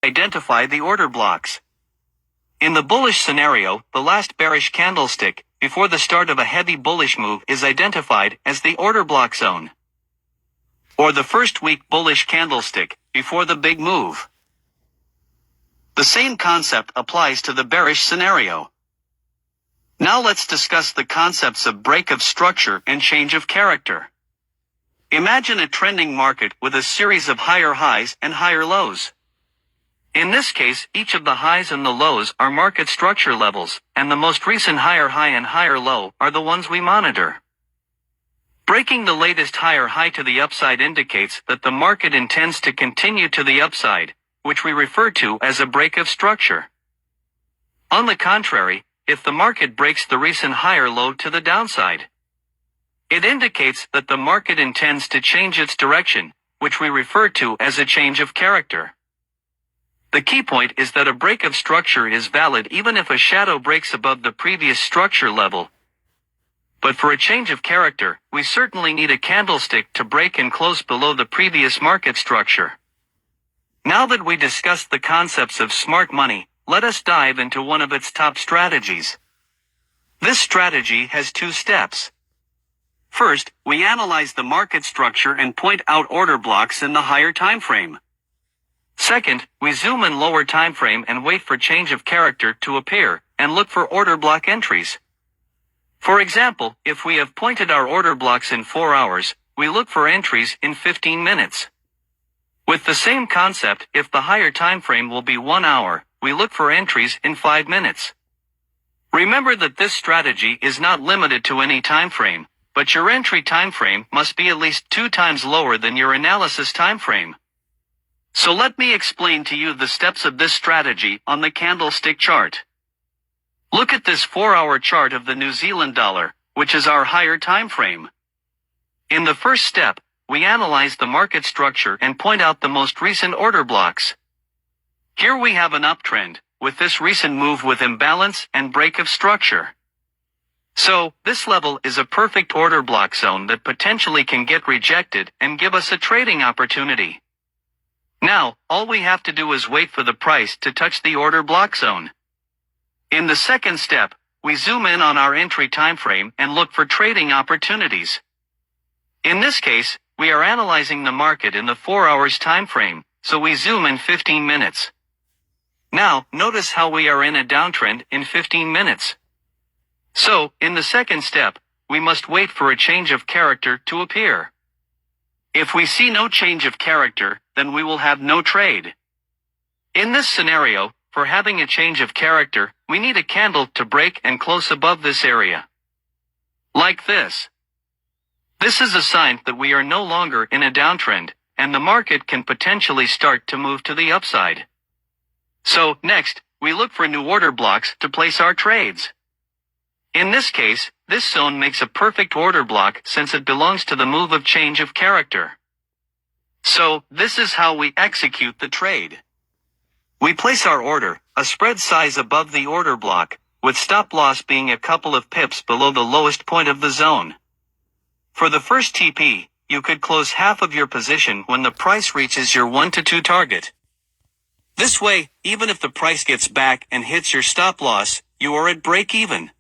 Identify the order blocks. In the bullish scenario, the last bearish candlestick, before the start of a heavy bullish move, is identified as the order block zone. Or the first weak bullish candlestick, before the big move. The same concept applies to the bearish scenario. Now let's discuss the concepts of break of structure and change of character. Imagine a trending market with a series of higher highs and higher lows. In this case, each of the highs and the lows are market structure levels, and the most recent higher high and higher low are the ones we monitor. Breaking the latest higher high to the upside indicates that the market intends to continue to the upside, which we refer to as a break of structure. On the contrary, if the market breaks the recent higher low to the downside, it indicates that the market intends to change its direction, which we refer to as a change of character. The key point is that a break of structure is valid even if a shadow breaks above the previous structure level. But for a change of character, we certainly need a candlestick to break and close below the previous market structure. Now that we discussed the concepts of smart money, let us dive into one of its top strategies. This strategy has two steps. First, we analyze the market structure and point out order blocks in the higher time frame. Second, we zoom in lower time frame and wait for change of character to appear, and look for order block entries. For example, if we have pointed our order blocks in 4 hours, we look for entries in 15 minutes. With the same concept, if the higher time frame will be 1 hour, we look for entries in 5 minutes. Remember that this strategy is not limited to any time frame, but your entry time frame must be at least 2 times lower than your analysis time frame. So let me explain to you the steps of this strategy on the candlestick chart. Look at this 4-hour chart of the New Zealand dollar, which is our higher time frame. In the first step, we analyze the market structure and point out the most recent order blocks. Here we have an uptrend, with this recent move with imbalance and break of structure. So, this level is a perfect order block zone that potentially can get rejected and give us a trading opportunity. Now, all we have to do is wait for the price to touch the order block zone. In the second step, we zoom in on our entry time frame and look for trading opportunities. In this case, we are analyzing the market in the 4 hours time frame, so we zoom in 15 minutes. Now, notice how we are in a downtrend in 15 minutes. So, in the second step, we must wait for a change of character to appear. If we see no change of character, then we will have no trade. In this scenario, for having a change of character, we need a candle to break and close above this area. Like this. This is a sign that we are no longer in a downtrend, and the market can potentially start to move to the upside. So, next, we look for new order blocks to place our trades. In this case, this zone makes a perfect order block since it belongs to the move of change of character. So, this is how we execute the trade. We place our order, a spread size above the order block, with stop loss being a couple of pips below the lowest point of the zone. For the first TP, you could close half of your position when the price reaches your 1 to 2 target. This way, even if the price gets back and hits your stop loss, you are at break even.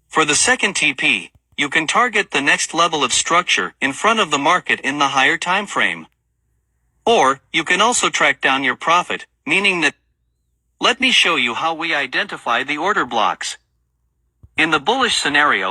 For the second TP, you can target the next level of structure in front of the market in the higher time frame. Or, you can also track down your profit, meaning that. Let me show you how we identify the order blocks. In the bullish scenario,